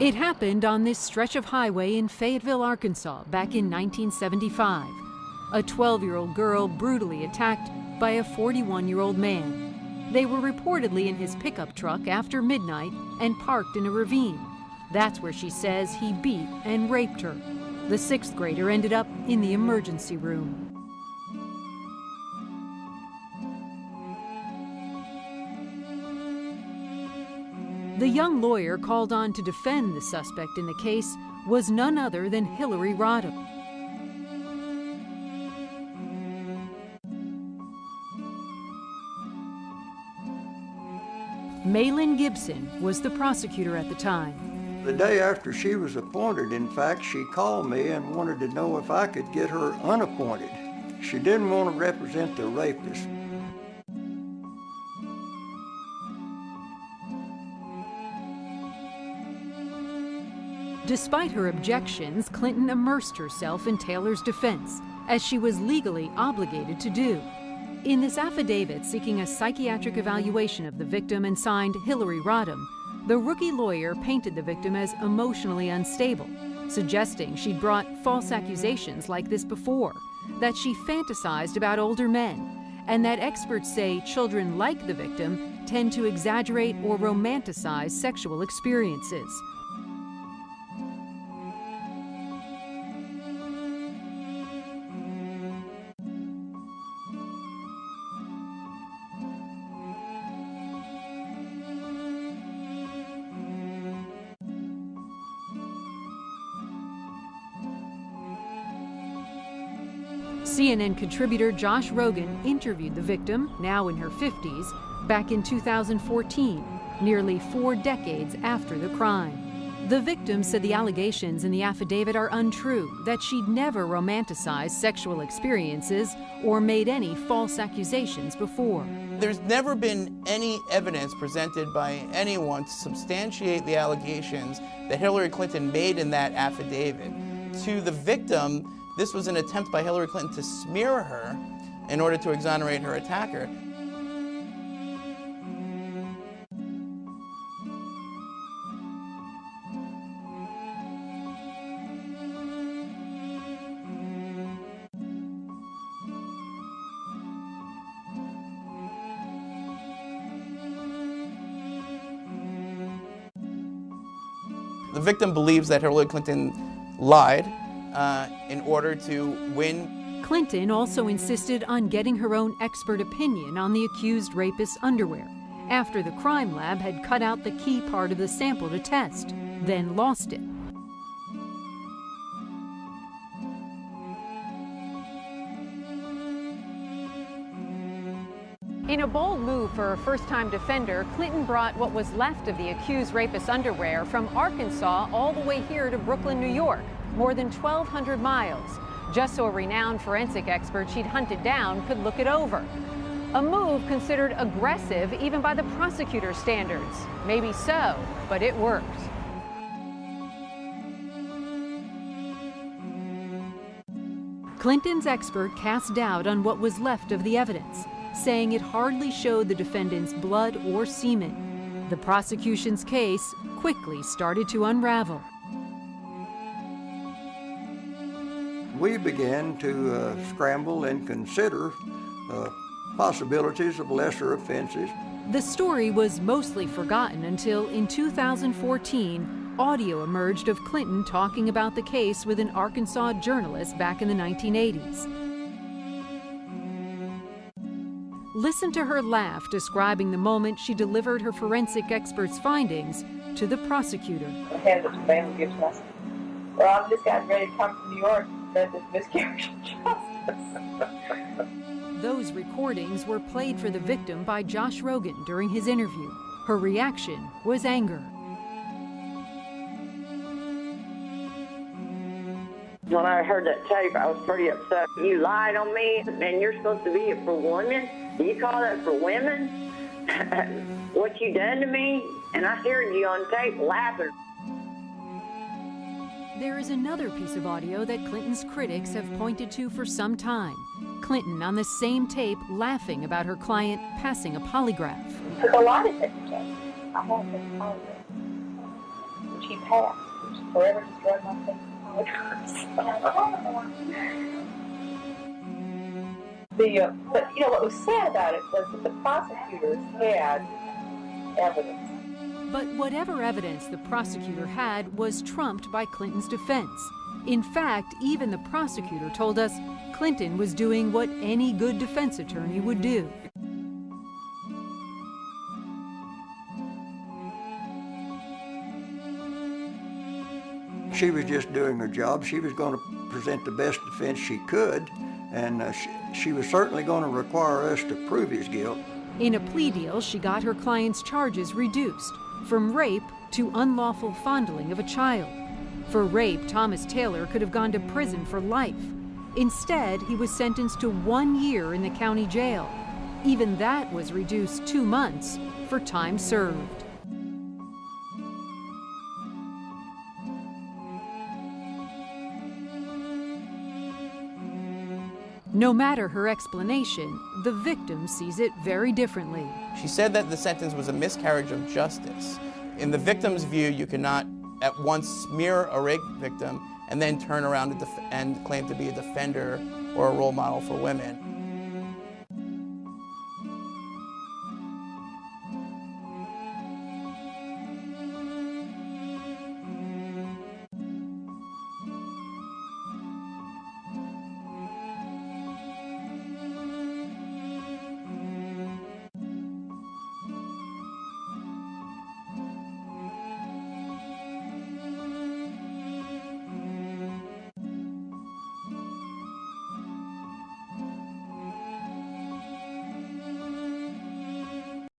It happened on this stretch of highway in Fayetteville, Arkansas, back in 1975. A 12-year-old girl brutally attacked by a 41-year-old man. They were reportedly in his pickup truck after midnight and parked in a ravine. That's where she says he beat and raped her. The sixth grader ended up in the emergency room. The young lawyer called on to defend the suspect in the case was none other than Hilary Rodham. Malin Gibson was the prosecutor at the time. The day after she was appointed, in fact, she called me and wanted to know if I could get her unappointed. She didn't want to represent the rapist. Despite her objections, Clinton immersed herself in Taylor's defense, as she was legally obligated to do. In this affidavit seeking a psychiatric evaluation of the victim and signed Hilary Rodham, the rookie lawyer painted the victim as emotionally unstable, suggesting she'd brought false accusations like this before, that she fantasized about older men, and that experts say children like the victim tend to exaggerate or romanticize sexual experiences. CNN contributor Josh Rogan interviewed the victim, now in her 50s, back in 2014, nearly 4 decades after the crime. The victim said the allegations in the affidavit are untrue, that she'd never romanticized sexual experiences or made any false accusations before. There's never been any evidence presented by anyone to substantiate the allegations that Hillary Clinton made in that affidavit. To the victim, this was an attempt by Hillary Clinton to smear her in order to exonerate her attacker. The victim believes that Hillary Clinton lied in order to win. Clinton also insisted on getting her own expert opinion on the accused rapist's underwear, after the crime lab had cut out the key part of the sample to test, then lost it. In a bold move for a first-time defender, Clinton brought what was left of the accused rapist's underwear from Arkansas all the way here to Brooklyn, New York, more than 1,200 miles, just so a renowned forensic expert she'd hunted down could look it over. A move considered aggressive even by the prosecutor's standards. Maybe so, but it worked. Clinton's expert cast doubt on what was left of the evidence, saying it hardly showed the defendant's blood or semen. The prosecution's case quickly started to unravel. We began to scramble and consider possibilities of lesser offenses. The story was mostly forgotten until in 2014, audio emerged of Clinton talking about the case with an Arkansas journalist back in the 1980s. Listen to her laugh describing the moment she delivered her forensic expert's findings to the prosecutor. I handed it to Malin Gibson. I said, well, I'm just getting ready to come to New York and defend this miscarriage of justice. Those recordings were played for the victim by Josh Rogan during his interview. Her reaction was anger. When I heard that tape, I was pretty upset. You lied on me, and you're supposed to be it for women? Do you call that for women? What you done to me? And I heard you on tape laughing. There is another piece of audio that Clinton's critics have pointed to for some time. Clinton on the same tape laughing about her client passing a polygraph. Took a lot of different tests. I won't take a polygraph. she passed, which forever just drove my face in but you know what was sad about it was that the prosecutors had evidence. But whatever evidence the prosecutor had was trumped by Clinton's defense. In fact, even the prosecutor told us Clinton was doing what any good defense attorney would do. She was just doing her job. She was going to present the best defense she could, and she was certainly going to require us to prove his guilt. In a plea deal, she got her client's charges reduced from rape to unlawful fondling of a child. For rape, Thomas Taylor could have gone to prison for life. Instead, he was sentenced to 1 year in the county jail. Even that was reduced 2 months for time served. No matter her explanation, the victim sees it very differently. She said that the sentence was a miscarriage of justice. In the victim's view, you cannot at once smear a rape victim and then turn around and claim to be a defender or a role model for women.